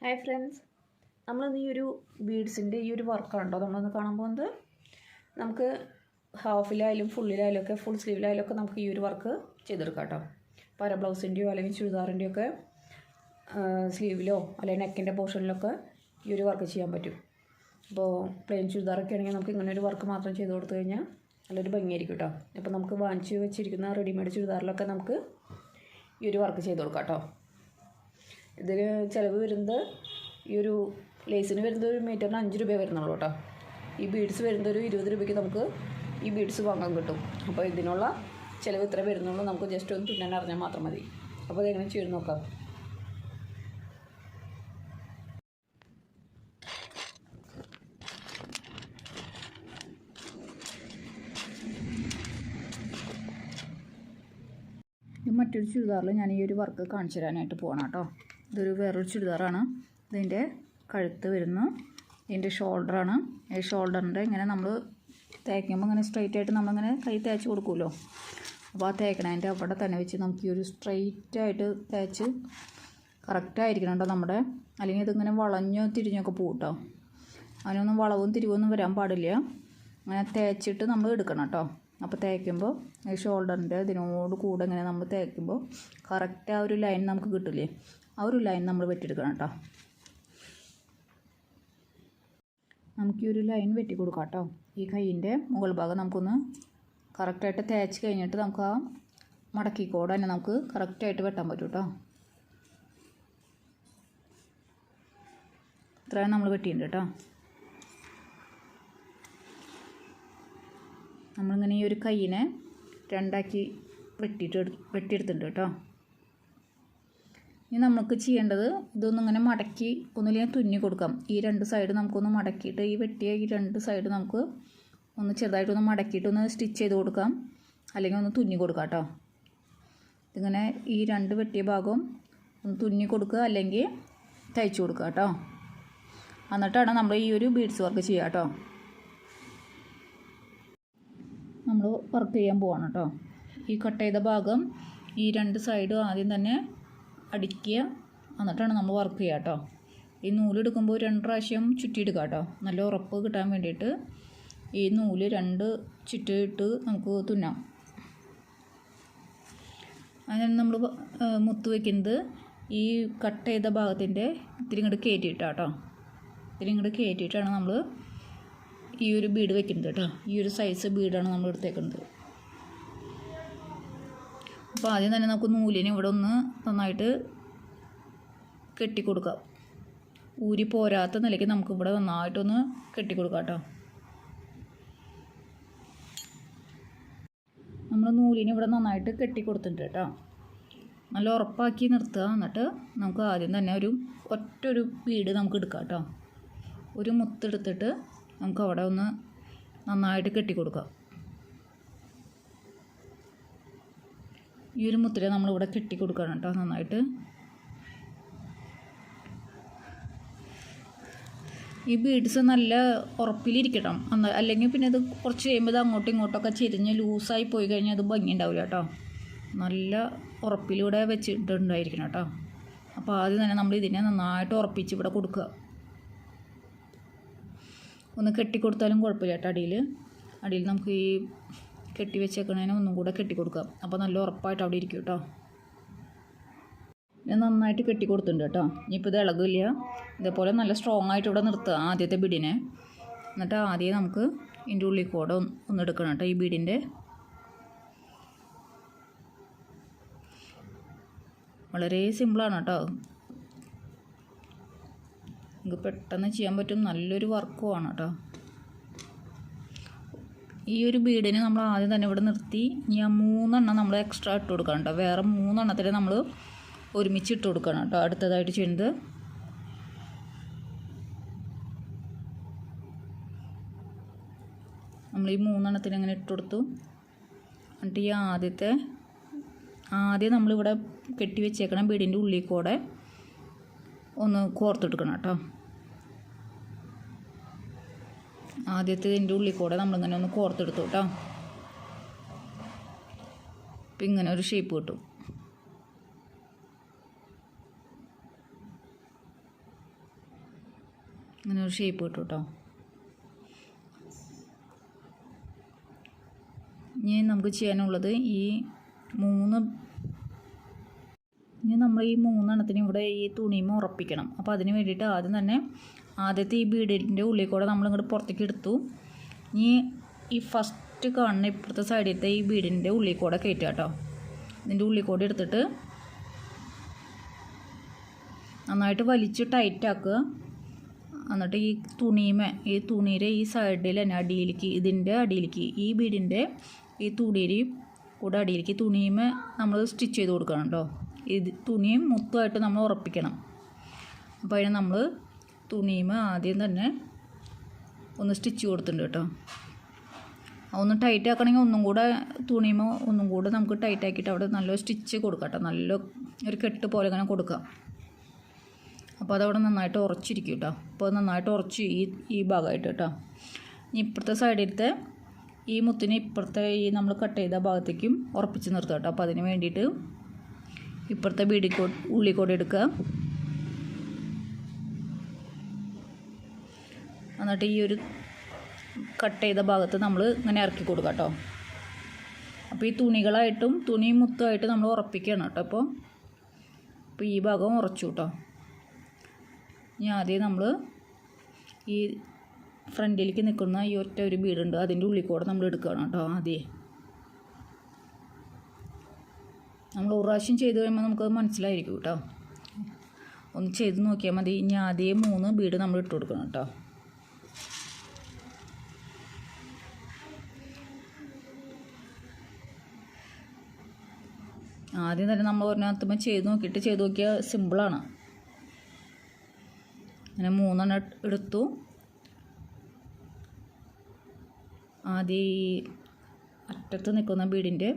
Hi friends, നമ്മളിന്ന് ഈ ഒരു ബീഡ്സിൻ്റെ ഈ ഒരു വർക്കാണല്ലോ നമ്മളൊന്ന് കാണാൻ പോകുന്നത്. നമുക്ക് ഹാഫിലായാലും ഫുള്ളിലായാലും ഒക്കെ ഫുൾ സ്ലീവിലായാലും ഒക്കെ നമുക്ക് ഈ ഒരു വർക്ക് ചെയ്തെടുക്കാം കേട്ടോ. പര ബ്ലൗസിൻ്റെയോ അല്ലെങ്കിൽ ചുരിദാറിൻ്റെയോ ഒക്കെ സ്ലീവിലോ അല്ലെങ്കിൽ നെക്കിൻ്റെ പോർഷനിലൊക്കെ ഈ ഒരു വർക്ക് ചെയ്യാൻ പറ്റും. അപ്പോൾ പ്ലെയിൻ ചുരിദാറൊക്കെ ആണെങ്കിൽ നമുക്ക് ഇങ്ങനെ ഒരു വർക്ക് മാത്രം ചെയ്ത് കൊടുത്തു കഴിഞ്ഞാൽ നല്ലൊരു ഭംഗിയായിരിക്കും കേട്ടോ. അപ്പോൾ നമുക്ക് വാങ്ങിച്ച് വെച്ചിരിക്കുന്ന റെഡിമെയ്ഡ് ചുരിദാറിലൊക്കെ നമുക്ക് ഈ ഒരു വർക്ക് ചെയ്ത് കൊടുക്കാം കേട്ടോ. ഇതിന് ചിലവ് വരുന്നത് ഈ ഒരു ലേസിന് വരുന്നത് ഒരു മീറ്ററിന് 5 രൂപ വരുന്നുള്ളൂ കേട്ടോ. ഈ ബീഡ്സ് വരുന്നത് ഒരു 20 രൂപയ്ക്ക് നമുക്ക് ഈ ബീഡ്സ് വാങ്ങാൻ കിട്ടും. അപ്പോൾ ഇതിനുള്ള ചിലവ് ഇത്ര വരുന്നുള്ളൂ. നമുക്ക് ജസ്റ്റ് ഒന്ന് തുന്നാൻ അറിഞ്ഞാൽ മാത്രം മതി. അപ്പോൾ അതെങ്ങനെ ചെയ്ത് നോക്കാം. ഇത് മറ്റൊരു ചുരിദാറിൽ ഞാൻ ഈ ഒരു വർക്ക് കാണിച്ചു തരാനായിട്ട് പോകണം കേട്ടോ. ഇതൊരു വേറൊരു ചുരിദാറാണ്. ഇതിൻ്റെ കഴുത്ത് വരുന്നു, ഇതിൻ്റെ ഷോൾഡറാണ്. ഈ ഷോൾഡറിൻ്റെ ഇങ്ങനെ നമ്മൾ തേക്കുമ്പോൾ ഇങ്ങനെ സ്ട്രൈറ്റ് ആയിട്ട് നമ്മളിങ്ങനെ കൈ തേച്ച് കൊടുക്കുമല്ലോ. അപ്പോൾ ആ തേക്കണതിൻ്റെ അവിടെ തന്നെ വെച്ച് നമുക്ക് ഈ ഒരു സ്ട്രൈറ്റായിട്ട് തേച്ച് കറക്റ്റായിരിക്കണം കേട്ടോ നമ്മുടെ. അല്ലെങ്കിൽ ഇതിങ്ങനെ വളഞ്ഞോ തിരിഞ്ഞൊക്കെ പോകും കേട്ടോ. അതിനൊന്നും വളവും തിരിവൊന്നും വരാൻ പാടില്ല. അങ്ങനെ തേച്ചിട്ട് നമ്മൾ എടുക്കണം കേട്ടോ. അപ്പോൾ തേക്കുമ്പോൾ ഈ ഷോൾഡറിൻ്റെ ഇതിനോട് കൂടെ ഇങ്ങനെ നമ്മൾ തേക്കുമ്പോൾ കറക്റ്റ് ആ ഒരു ലൈൻ നമുക്ക് കിട്ടില്ലേ, ആ ഒരു ലൈൻ നമ്മൾ വെട്ടിയെടുക്കണം കേട്ടോ. നമുക്ക് ഈ ഒരു ലൈൻ വെട്ടി കൊടുക്കാം കേട്ടോ. ഈ കൈയിൻ്റെ മുകൾ ഭാഗം നമുക്കൊന്ന് കറക്റ്റായിട്ട് തേച്ച് കഴിഞ്ഞിട്ട് നമുക്ക് ആ മടക്കിക്കോടെ തന്നെ നമുക്ക് കറക്റ്റായിട്ട് വെട്ടാൻ പറ്റും കേട്ടോ. ഇത്രയും നമ്മൾ വെട്ടിയിട്ടുണ്ട് കേട്ടോ. നമ്മളിങ്ങനെ ഈ ഒരു കൈയിനെ രണ്ടാക്കി വെട്ടിയെടുത്തിട്ടുണ്ട് കേട്ടോ. ഇനി നമുക്ക് ചെയ്യേണ്ടത് ഇതൊന്നും ഇങ്ങനെ മടക്കി ഒന്നില്ലെങ്കിൽ തുന്നി കൊടുക്കാം. ഈ രണ്ട് സൈഡ് നമുക്കൊന്ന് മടക്കിയിട്ട് ഈ വെട്ടിയ ഈ രണ്ട് സൈഡ് നമുക്ക് ഒന്ന് ചെറുതായിട്ടൊന്ന് മടക്കിയിട്ടൊന്ന് സ്റ്റിച്ച് ചെയ്ത് കൊടുക്കാം, അല്ലെങ്കിൽ ഒന്ന് തുന്നി കൊടുക്കാം കേട്ടോ. ഇതിങ്ങനെ ഈ രണ്ട് വെട്ടിയ ഭാഗവും ഒന്ന് തുന്നി കൊടുക്കുക അല്ലെങ്കിൽ തയ്ച്ചു കൊടുക്കുക കേട്ടോ. എന്നിട്ടാണ് നമ്മൾ ഈ ഒരു ബീഡ്സ് വർക്ക് ചെയ്യുക കേട്ടോ. നമ്മൾ വർക്ക് ചെയ്യാൻ പോവാണ് കേട്ടോ. ഈ കട്ട് ചെയ്ത ഭാഗം ഈ രണ്ട് സൈഡ് ആദ്യം തന്നെ അടിക്കുക, എന്നിട്ടാണ് നമ്മൾ വർക്ക് ചെയ്യുക കേട്ടോ. ഈ നൂലെടുക്കുമ്പോൾ 2 പ്രാവശ്യം ചുറ്റിയെടുക്കുക കേട്ടോ. നല്ല ഉറപ്പ് കിട്ടാൻ വേണ്ടിയിട്ട് ഈ നൂല് 2 ചുറ്റിയിട്ട് നമുക്ക് തുന്നാം. അതിന് നമ്മൾ മുത്ത് വയ്ക്കുന്നത് ഈ കട്ട് ചെയ്ത ഭാഗത്തിൻ്റെ ഇത്തിരി ഇങ്ങോട്ട് കയറ്റിയിട്ടാണ് കേട്ടോ. ഇത്തിരി ഇങ്ങോട്ട് കയറ്റിയിട്ടാണ് നമ്മൾ ഈ ഒരു ബീഡ് വെക്കുന്നത് കേട്ടോ. ഈ ഒരു സൈസ് ബീഡാണ് നമ്മൾ എടുത്തേക്കുന്നത്. അപ്പോൾ ആദ്യം തന്നെ നമുക്ക് നൂലിന് ഇവിടെ ഒന്ന് നന്നായിട്ട് കെട്ടിക്കൊടുക്കാം. ഊരി പോരാത്ത നിലയ്ക്ക് നമുക്ക് ഇവിടെ നന്നായിട്ടൊന്ന് കെട്ടിക്കൊടുക്കാം കേട്ടോ. നമ്മൾ നൂലിന് ഇവിടെ നന്നായിട്ട് കെട്ടിക്കൊടുത്തിട്ടുണ്ട് കേട്ടോ. നല്ല ഉറപ്പാക്കി നിർത്തുക. എന്നിട്ട് നമുക്ക് ആദ്യം തന്നെ ഒറ്റൊരു ബീഡ് നമുക്ക് എടുക്കാം കേട്ടോ. ഒരു മുത്തെടുത്തിട്ട് നമുക്ക് അവിടെ ഒന്ന് നന്നായിട്ട് കെട്ടിക്കൊടുക്കാം. ഈ ഒരു മുത്തിനെ നമ്മളിവിടെ കെട്ടിക്കൊടുക്കണം കേട്ടോ നന്നായിട്ട്. ഈ ബീഡ്സ് നല്ല ഉറപ്പിലിരിക്കണം, അല്ലെങ്കിൽ പിന്നെ ഇത് കുറച്ച് കഴിയുമ്പോൾ ഇത് അങ്ങോട്ടും ഇങ്ങോട്ടൊക്കെ ചെരിഞ്ഞ് ലൂസായി പോയി കഴിഞ്ഞാൽ അത് ഭംഗി ഉണ്ടാവില്ല കേട്ടോ. നല്ല ഉറപ്പിലൂടെ വെച്ചിട്ടുണ്ടായിരിക്കണം കേട്ടോ. അപ്പോൾ ആദ്യം തന്നെ നമ്മൾ ഇതിനെ നന്നായിട്ട് ഉറപ്പിച്ച് ഇവിടെ കൊടുക്കുക. ഒന്ന് കെട്ടിക്കൊടുത്താലും കുഴപ്പമില്ല കേട്ടോ. അടിയിൽ നമുക്ക് ഈ കെട്ടി വെച്ചേക്കണേനെ ഒന്നും കൂടെ കെട്ടിക്കൊടുക്കാം. അപ്പോൾ നല്ല ഉറപ്പായിട്ട് അവിടെ ഇരിക്കും കേട്ടോ. ഞാൻ നന്നായിട്ട് കെട്ടിക്കൊടുത്തിട്ടുണ്ട് കേട്ടോ. ഇനിയിപ്പോൾ ഇത് ഇളകില്ല. ഇതേപോലെ നല്ല സ്ട്രോങ് ആയിട്ട് ഇവിടെ നിർത്തുക ആദ്യത്തെ ബീഡിനെ. എന്നിട്ട് ആദ്യം നമുക്ക് ഇതിൻ്റെ ഉള്ളിൽ കൂടെ ഒന്ന് എടുക്കണം കേട്ടോ. ഈ ബീഡിൻ്റെ വളരെ സിമ്പിളാണ് കേട്ടോ. നമുക്ക് പെട്ടെന്ന് ചെയ്യാൻ പറ്റും. നല്ലൊരു വർക്കുമാണ് കേട്ടോ. ഈ ഒരു ബീഡിന് നമ്മൾ ആദ്യം തന്നെ ഇവിടെ നിർത്തി ഞാൻ 3 എണ്ണം നമ്മൾ എക്സ്ട്രാ ഇട്ട് കൊടുക്കണം കേട്ടോ. വേറെ 3 എണ്ണത്തിന് നമ്മൾ ഒരുമിച്ച് ഇട്ട് കൊടുക്കണം കേട്ടോ. അടുത്തതായിട്ട് ചെയ്യുന്നത് നമ്മൾ ഈ 3 എണ്ണത്തിന് ഇങ്ങനെ ഇട്ട് കൊടുത്തു. എന്നിട്ട് ഈ ആദ്യം നമ്മളിവിടെ കെട്ടി വെച്ചേക്കണം ബീഡിൻ്റെ ഉള്ളിൽ കൂടെ ഒന്ന് കോർത്തെടുക്കണം കേട്ടോ. ആദ്യത്തെ ഇതിൻ്റെ ഉള്ളിൽ കൂടെ നമ്മളിങ്ങനെ ഒന്ന് കോർത്തെടുത്തു കേട്ടോ. അപ്പം ഇങ്ങനെ ഒരു ഷേപ്പ് കിട്ടും. ഇങ്ങനെ ഒരു ഷേപ്പ് കിട്ടും കേട്ടോ. ഇനി നമുക്ക് ചെയ്യാനുള്ളത് നമ്മൾ ഈ മൂന്നെണ്ണത്തിന് ഇവിടെ ഈ തുണിമ ഉറപ്പിക്കണം. അപ്പോൾ അതിന് വേണ്ടിയിട്ട് ആദ്യം തന്നെ ആദ്യത്തെ ഈ ബീഡിൻ്റെ ഉള്ളിൽ കൂടെ നമ്മളിങ്ങോട്ട് പുറത്തേക്ക് എടുത്തു. ഇനി ഈ ഫസ്റ്റ് കാണുന്ന ഇപ്പുറത്തെ സൈഡിലത്തെ ഈ ബീഡിൻ്റെ ഉള്ളിൽ കൂടെ കയറ്റുക കേട്ടോ. ഇതിൻ്റെ ഉള്ളിൽ കൂടെ എടുത്തിട്ട് നന്നായിട്ട് വലിച്ച് ടൈറ്റാക്കുക. എന്നിട്ട് ഈ തുണിയുടെ ഈ സൈഡിൽ തന്നെ ഇതിൻ്റെ അടിയിലേക്ക് ഈ ബീഡിൻ്റെ ഈ തുണിയിൽ കൂടെ അടിയിലേക്ക് തുണിയുമേ നമ്മൾ സ്റ്റിച്ച് ചെയ്ത് കൊടുക്കണം കേട്ടോ. തുണിയും മുത്തുമായിട്ട് നമ്മൾ ഉറപ്പിക്കണം. അപ്പോൾ അതിന് നമ്മൾ തുണിയുമേ ആദ്യം തന്നെ ഒന്ന് സ്റ്റിച്ച് കൊടുത്തിട്ടുണ്ട് കേട്ടോ. ഒന്ന് ടൈറ്റ് ആക്കണമെങ്കിൽ ഒന്നും കൂടെ നമുക്ക് ടൈറ്റ് ആക്കിയിട്ട് അവിടെ നല്ല സ്റ്റിച്ച് കൊടുക്കാം കേട്ടോ. നല്ല ഒരു കെട്ട് പോലെ ഇങ്ങനെ കൊടുക്കാം. അപ്പോൾ അതവിടെ നന്നായിട്ട് ഉറച്ചിരിക്കും കേട്ടോ. അപ്പോൾ നന്നായിട്ട് ഉറച്ച് ഈ ഭാഗമായിട്ട് കേട്ടോ. ഇപ്പുറത്തെ സൈഡിലത്തെ ഈ മുത്തിന് ഇപ്പുറത്തെ ഈ നമ്മൾ കട്ട് ചെയ്ത ഭാഗത്തേക്കും ഉറപ്പിച്ച് നിർത്തുക കേട്ടോ. അപ്പോൾ അതിന് വേണ്ടിയിട്ട് ഇപ്പുറത്തെ ഉള്ളിക്കോട് എടുക്കുക. എന്നിട്ട് ഈ ഒരു കട്ട് ചെയ്ത ഭാഗത്ത് നമ്മൾ ഇങ്ങനെ ഇറക്കി കൊടുക്കുക കേട്ടോ. അപ്പോൾ ഈ തുണിയും മുത്തുമായിട്ട് നമ്മൾ ഉറപ്പിക്കുകയാണ് കേട്ടോ. അപ്പോൾ ഈ ഭാഗം ഉറച്ചു കേട്ടോ. ഇനി ആദ്യം നമ്മൾ ഈ ഫ്രണ്ടിലേക്ക് നിൽക്കുന്ന ഈ ഒരു ബീഡുണ്ട് അതിൻ്റെ ഉള്ളിൽ കൂടെ നമ്മൾ എടുക്കണം കേട്ടോ. ആദ്യം നമ്മൾ ഒരു പ്രാവശ്യം ചെയ്ത് കഴിയുമ്പോൾ നമുക്കത് മനസ്സിലായിരിക്കും കേട്ടോ. ഒന്ന് ചെയ്ത് നോക്കിയാൽ മതി. ഇനി ആദ്യം 3 ബീഡ് നമ്മൾ ഇട്ട് കൊടുക്കണം കേട്ടോ. ആദ്യം തന്നെ നമ്മൾ ഒരെണ്ണത്തുമ്പോൾ ചെയ്ത് നോക്കിയാൽ സിമ്പിളാണ്. അങ്ങനെ 3 എടുത്തു. ആദ്യം ഈ അറ്റത്ത് നിൽക്കുന്ന ബീഡിൻ്റെ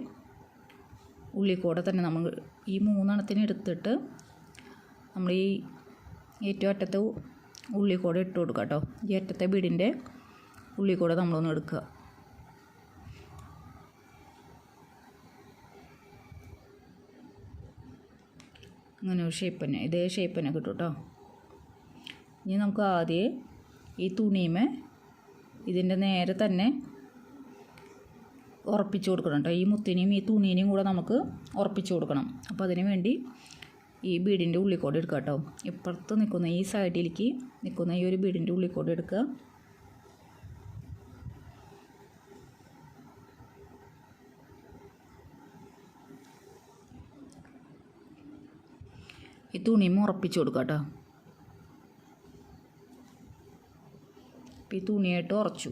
ഉള്ളിൽ കൂടെ തന്നെ നമ്മൾ ഈ 3 എടുത്തിട്ട് നമ്മൾ ഈ ഏറ്റവും അറ്റത്തെ ഉള്ളിൽ കൂടെ ഇട്ട് കൊടുക്കുക കേട്ടോ. ഈ അറ്റത്തെ ബീഡിൻ്റെ ഉള്ളിൽ കൂടെ നമ്മളൊന്ന് എടുക്കുക. അങ്ങനെ ഒരു ഇതേ ഷേപ്പ് തന്നെ കിട്ടും കേട്ടോ. ഇനി നമുക്ക് ആദ്യം ഈ തുണിമേ ഇതിൻ്റെ നേരെ തന്നെ ഉറപ്പിച്ച് കൊടുക്കണം കേട്ടോ. ഈ മുത്തിനെയും ഈ തുണീനെയും കൂടെ നമുക്ക് ഉറപ്പിച്ച് കൊടുക്കണം. അപ്പോൾ അതിന് വേണ്ടി ഈ ബീഡിൻ്റെ ഉള്ളിൽ കൂടെ എടുക്കുക കേട്ടോ. ഇപ്പുറത്ത് നിൽക്കുന്ന ഈ സൈഡിലേക്ക് നിൽക്കുന്ന ഈ ഒരു ബീഡിൻ്റെ ഉള്ളിൽ കൂടെ എടുക്കുക. ഈ തുണിയും ഉറപ്പിച്ച് കൊടുക്കുക കേട്ടോ. ഈ തുണിയായിട്ട് ഉറച്ചു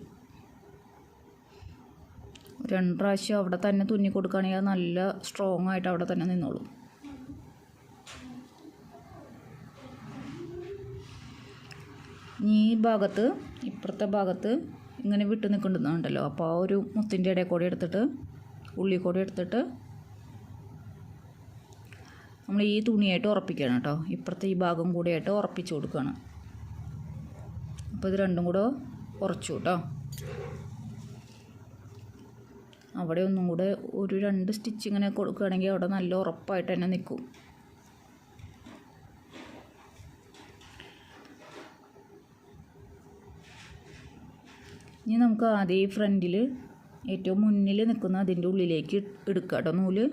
2 പ്രാവശ്യം അവിടെ തന്നെ തുന്നി കൊടുക്കുകയാണെങ്കിൽ അത് നല്ല സ്ട്രോങ് ആയിട്ട് അവിടെ തന്നെ നിന്നോളും. ഈ ഭാഗത്ത് ഇപ്പുറത്തെ ഭാഗത്ത് ഇങ്ങനെ വിട്ട് നിൽക്കുന്നുണ്ടല്ലോ. അപ്പോൾ ആ ഒരു മുത്തിൻ്റെ ഇടയിൽ കൂടെ എടുത്തിട്ട് ഉള്ളിൽ കൂടെ എടുത്തിട്ട് നമ്മൾ ഈ തുണിയായിട്ട് ഉറപ്പിക്കണം കേട്ടോ. ഇപ്പുറത്തെ ഈ ഭാഗം കൂടിയായിട്ട് ഉറപ്പിച്ച് കൊടുക്കുകയാണ്. അപ്പോൾ ഇത് രണ്ടും കൂടെ ഉറച്ചു കേട്ടോ. അവിടെ ഒന്നും കൂടെ ഒരു 2 സ്റ്റിച്ച് ഇങ്ങനെ കൊടുക്കുകയാണെങ്കിൽ അവിടെ നല്ല ഉറപ്പായിട്ട് തന്നെ നിൽക്കും. ഇനി നമുക്ക് ആദ്യം ഈ ഫ്രണ്ടിൽ ഏറ്റവും മുന്നിൽ നിൽക്കുന്ന അതിൻ്റെ ഉള്ളിലേക്ക് എടുക്കുക കേട്ടോ നൂല്.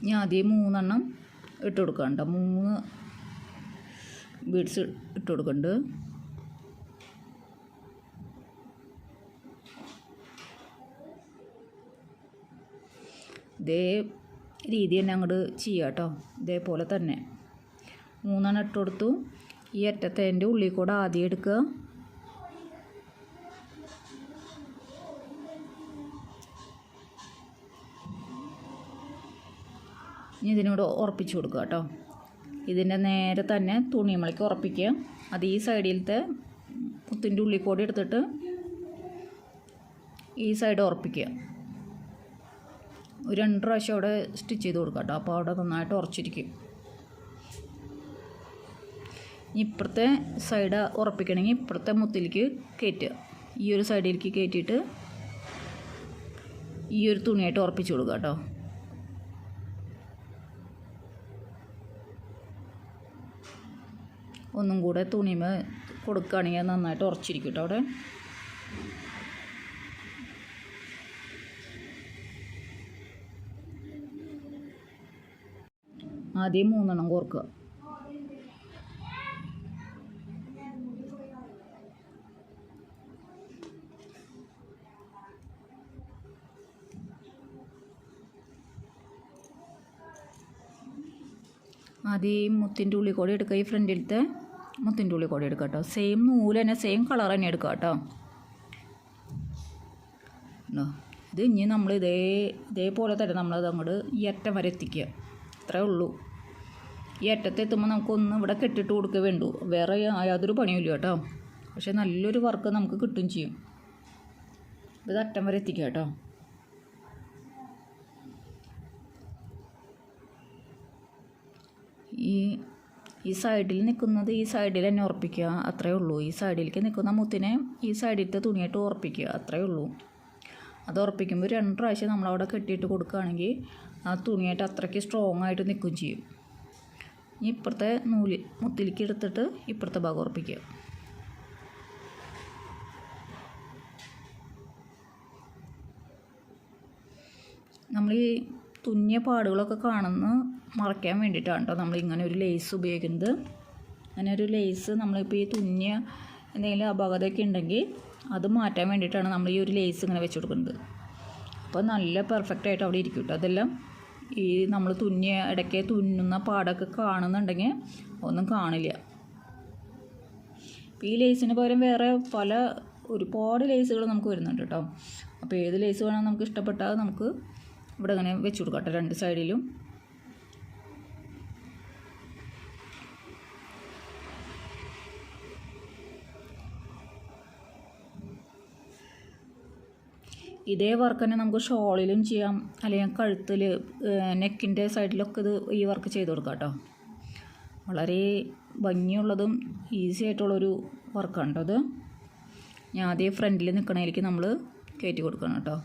ഇനി ആദ്യം 3 ഇട്ട് കൊടുക്കണ്ട. 3 ബീഡ്സ് ഇട്ട് കൊടുക്കുന്നുണ്ട്. ഇതേ രീതി തന്നെ അങ്ങോട്ട് ചെയ്യാം കേട്ടോ. ഇതേപോലെ തന്നെ 3 ഇട്ട് കൊടുത്തു. ഈ അറ്റത്തേൻ്റെ ഉള്ളിൽ കൂടെ ആദ്യം എടുക്കുക. ഇനി ഇതിനോട് ഉറപ്പിച്ച് കൊടുക്കുക കേട്ടോ. ഇതിൻ്റെ നേരെ തന്നെ തുണിമലയ്ക്ക് ഉറപ്പിക്കുക. അത് ഈ സൈഡിലത്തെ മുത്തിൻ്റെ ഉള്ളിൽ കൂടി എടുത്തിട്ട് ഈ സൈഡ് ഉറപ്പിക്കുക. ഒരു 2 പ്രാവശ്യം അവിടെ സ്റ്റിച്ച് ചെയ്ത് കൊടുക്കുക കേട്ടോ. അപ്പോൾ അവിടെ നന്നായിട്ട് ഉറച്ചിരിക്കും. ഇപ്പുറത്തെ സൈഡ് ഉറപ്പിക്കണമെങ്കിൽ ഇപ്പുറത്തെ മുത്തിലേക്ക് കയറ്റുക. ഈ ഒരു സൈഡിലേക്ക് കയറ്റിയിട്ട് ഈ ഒരു തുണിയായിട്ട് ഉറപ്പിച്ച് കൊടുക്കുക കേട്ടോ. ഒന്നും കൂടെ തുണിമ കൊടുക്കുകയാണെങ്കിൽ നന്നായിട്ട് ഉറച്ചിരിക്കും കേട്ടോ അവിടെ. ആദ്യം 3 കോർക്കുക. ആദ്യം മുത്തിൻ്റെ ഉള്ളിൽ കൂടെ എടുക്കുക. ഈ ഫ്രണ്ടിലത്തെ മുത്തിൻ്റെ ഉള്ളിൽ കൂടെ എടുക്കുക കേട്ടോ. സെയിം നൂല് തന്നെ, സെയിം കളർ തന്നെ എടുക്കുക കേട്ടോ. ഇത് ഇനി നമ്മൾ ഇതേപോലെ തന്നെ നമ്മളത് അങ്ങോട്ട് ഈ അറ്റം വരെ എത്തിക്കുക. അത്രേ ഉള്ളൂ. ഈ അറ്റത്തെത്തുമ്പോൾ നമുക്കൊന്ന് ഇവിടെ കെട്ടിട്ട് കൊടുക്കുക വേണ്ടു. വേറെ യാതൊരു പണിയില്ല കേട്ടോ. പക്ഷെ നല്ലൊരു വർക്ക് നമുക്ക് കിട്ടുകയും ചെയ്യും. ഇത് അറ്റം വരെ എത്തിക്കുക കേട്ടോ. ഈ സൈഡിൽ നിൽക്കുന്നത് ഈ സൈഡിൽ തന്നെ ഉറപ്പിക്കുക, അത്രേ ഉള്ളൂ. ഈ സൈഡിലേക്ക് നിൽക്കുന്ന മുത്തിനെ ഈ സൈഡിലത്തെ തുണിയായിട്ട് ഉറപ്പിക്കുക, അത്രേ ഉള്ളൂ. അത് ഉറപ്പിക്കുമ്പോൾ 2 പ്രാവശ്യം നമ്മളവിടെ കെട്ടിയിട്ട് കൊടുക്കുകയാണെങ്കിൽ ആ തുണിയായിട്ട് അത്രയ്ക്ക് സ്ട്രോങ് ആയിട്ട് നിൽക്കുകയും ചെയ്യും. ഇനി ഇപ്പുറത്തെ നൂല് മുത്തിലേക്ക് എടുത്തിട്ട് ഇപ്പുറത്തെ ഭാഗം ഉറപ്പിക്കുക. നമ്മൾ ഈ തുന്നിയ പാടുകളൊക്കെ മറയ്ക്കാൻ വേണ്ടിയിട്ടാണ് കേട്ടോ നമ്മൾ ഇങ്ങനെ ഒരു ലേസ് ഉപയോഗിക്കുന്നത്. അങ്ങനെ ഒരു ലേസ് നമ്മളിപ്പോൾ ഈ തുന്നിയ എന്തെങ്കിലും അപാകതയൊക്കെ ഉണ്ടെങ്കിൽ അത് മാറ്റാൻ വേണ്ടിയിട്ടാണ് നമ്മൾ ഈ ഒരു ലേസ് ഇങ്ങനെ വെച്ച് കൊടുക്കുന്നത്. അപ്പോൾ നല്ല പെർഫെക്റ്റ് ആയിട്ട് അവിടെ ഇരിക്കും കേട്ടോ. അതെല്ലാം ഈ നമ്മൾ ഇടയ്ക്ക് തുന്നുന്ന പാടൊക്കെ കാണുന്നുണ്ടെങ്കിൽ ഒന്നും കാണില്ല. ഈ ലേസിന് പകരം വേറെ ഒരുപാട് ലേസുകൾ നമുക്ക് വരുന്നുണ്ട് കേട്ടോ. അപ്പോൾ ഏത് ലേസ് വേണമെങ്കിൽ നമുക്ക് ഇഷ്ടപ്പെട്ടാൽ നമുക്ക് ഇവിടെ അങ്ങനെ വെച്ച് കൊടുക്കാം കേട്ടോ 2 സൈഡിലും. ഇതേ വർക്ക് തന്നെ നമുക്ക് ഷോളിലും ചെയ്യാം, അല്ലെങ്കിൽ കഴുത്തിൽ നെക്കിൻ്റെ സൈഡിലൊക്കെ ഈ വർക്ക് ചെയ്ത് കൊടുക്കാം കേട്ടോ. വളരെ ഭംഗിയുള്ളതും ഈസി ആയിട്ടുള്ളൊരു വർക്കാണ് കേട്ടോ അത്. ഞാൻ ആദ്യം ഫ്രണ്ടിൽ നിൽക്കണതിലേക്ക് നമ്മൾ കയറ്റി കൊടുക്കണം കേട്ടോ.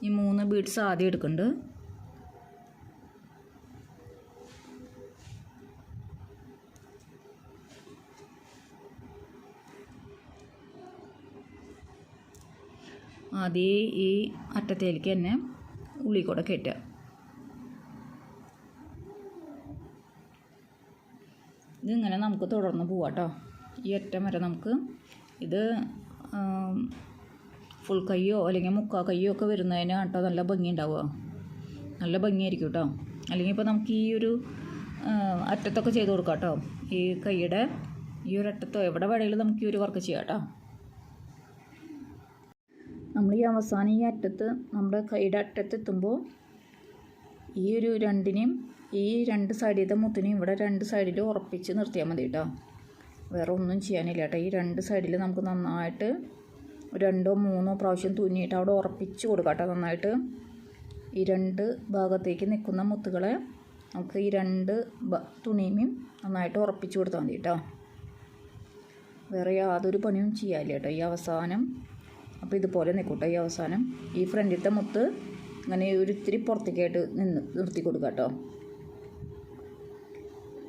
ഈ 3 ബീഡ്സ് ആദ്യം എടുക്കുന്നുണ്ട്. ആദ്യം ഈ അറ്റത്തേക്ക് തന്നെ ഉള്ളിൽ കൂടെ കയറ്റുക. ഇതിങ്ങനെ നമുക്ക് തുടർന്ന് പോവാം കേട്ടോ. ഈ അറ്റം വരെ നമുക്ക് ഇത് ഫുൾ കയ്യോ അല്ലെങ്കിൽ മുക്കാൽ കയ്യോ ഒക്കെ വരുന്നതിന് കേട്ടോ നല്ല ഭംഗി ഉണ്ടാവുക, നല്ല ഭംഗിയായിരിക്കും കേട്ടോ. അല്ലെങ്കിൽ ഇപ്പോൾ നമുക്ക് ഈ ഒരു അറ്റത്തൊക്കെ ചെയ്ത് കൊടുക്കാം കേട്ടോ. ഈ കൈയുടെ ഈ ഒരു അറ്റത്തോ എവിടെ വേണമെങ്കിലും നമുക്ക് ഈ ഒരു വർക്ക് ചെയ്യാം കേട്ടോ. നമ്മൾ ഈ അവസാനം ഈ അറ്റത്ത് നമ്മുടെ കൈയുടെ അറ്റത്തെത്തുമ്പോൾ ഈ ഒരു രണ്ടിനെയും ഈ 2 സൈഡിലത്തെ മുത്തിനെയും ഇവിടെ 2 സൈഡിൽ ഉറപ്പിച്ച് നിർത്തിയാൽ മതി കേട്ടോ. വേറെ ഒന്നും ചെയ്യാനില്ല കേട്ടോ. ഈ 2 സൈഡിൽ നമുക്ക് നന്നായിട്ട് 2 3 പ്രാവശ്യം തുന്നിയിട്ട് അവിടെ ഉറപ്പിച്ച് കൊടുക്കാം കേട്ടോ. നന്നായിട്ട് ഈ 2 ഭാഗത്തേക്ക് നിൽക്കുന്ന മുത്തുകളെ നമുക്ക് ഈ 2 തുണിയും നന്നായിട്ട് ഉറപ്പിച്ച് കൊടുത്താൽ മതി കേട്ടോ. വേറെ യാതൊരു പണിയും ചെയ്യാനില്ല കേട്ടോ ഈ അവസാനം. അപ്പോൾ ഇതുപോലെ നിൽക്കൂട്ടോ ഈ അവസാനം. ഈ ഫ്രണ്ടിലത്തെ മുത്ത് അങ്ങനെ ഒരു ഇത്തിരി പുറത്തേക്കായിട്ട് നിർത്തി കൊടുക്കുക കേട്ടോ.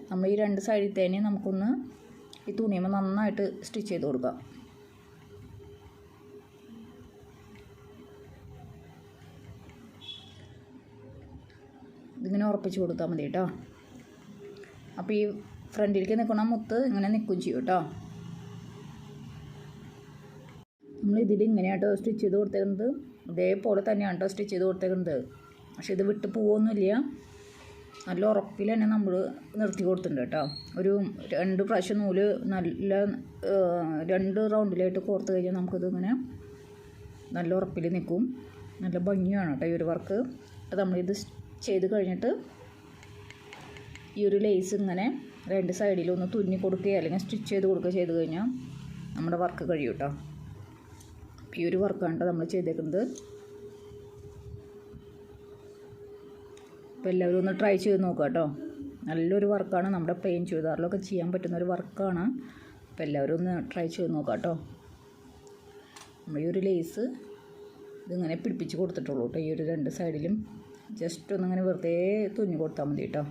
നമ്മൾ ഈ 2 സൈഡിൽ നമുക്കൊന്ന് ഈ തുണിയുമ്പോൾ നന്നായിട്ട് സ്റ്റിച്ച് ചെയ്ത് കൊടുക്കാം. ഇതിങ്ങനെ ഉറപ്പിച്ച് കൊടുത്താൽ മതി കേട്ടോ. അപ്പോൾ ഈ ഫ്രണ്ടിലേക്ക് നിൽക്കുന്ന മുത്ത് ഇങ്ങനെ നിൽക്കുകയും ചെയ്യും കേട്ടോ. നമ്മളിതിൽ ഇങ്ങനെയാട്ടോ സ്റ്റിച്ച് ചെയ്ത് കൊടുത്തേക്കുന്നത്. ഇതേപോലെ തന്നെയാണ് കേട്ടോ സ്റ്റിച്ച് ചെയ്ത് കൊടുത്തേക്കുന്നത്. പക്ഷേ ഇത് വിട്ട് പോവൊന്നുമില്ല. നല്ല ഉറപ്പിൽ തന്നെ നമ്മൾ നിർത്തി കൊടുത്തിട്ടുണ്ട് കേട്ടോ. ഒരു 2 പ്രാവശ്യം നൂല് നല്ല 2 റൗണ്ടിലായിട്ട് കോർത്ത് കഴിഞ്ഞാൽ നമുക്കിതിങ്ങനെ നല്ല ഉറപ്പിൽ നിൽക്കും. നല്ല ഭംഗിയാണ് കേട്ടോ ഈ ഒരു വർക്ക്. അപ്പോൾ നമ്മളിത് ചെയ്ത് കഴിഞ്ഞിട്ട് ഈ ഒരു ലേസ് ഇങ്ങനെ 2 സൈഡിലൊന്ന് തുന്നി കൊടുക്കുകയോ അല്ലെങ്കിൽ സ്റ്റിച്ച് ചെയ്ത് കൊടുക്കുകയോ ചെയ്ത് കഴിഞ്ഞാൽ നമ്മുടെ വർക്ക് കഴിയും കേട്ടോ. ഈ ഒരു വർക്കാണ് കേട്ടോ നമ്മൾ ചെയ്തേക്കുന്നത്. അപ്പോൾ എല്ലാവരും ഒന്ന് ട്രൈ ചെയ്ത് നോക്കുക കേട്ടോ. നല്ലൊരു വർക്കാണ്. നമ്മുടെ പ്ലെയിൻ ചുരിദാറിലൊക്കെ ചെയ്യാൻ പറ്റുന്നൊരു വർക്കാണ്. അപ്പോൾ എല്ലാവരും ഒന്ന് ട്രൈ ചെയ്ത് നോക്കുക കേട്ടോ. നമ്മൾ ഈ ഒരു ലേസ് ഇതിങ്ങനെ പിടിപ്പിച്ച് കൊടുത്തിട്ടുള്ളൂ കേട്ടോ. ഈ ഒരു രണ്ട് സൈഡിലും ജസ്റ്റ് ഒന്നിങ്ങനെ വെറുതെ തുന്നി കൊടുത്താൽ മതി കേട്ടോ.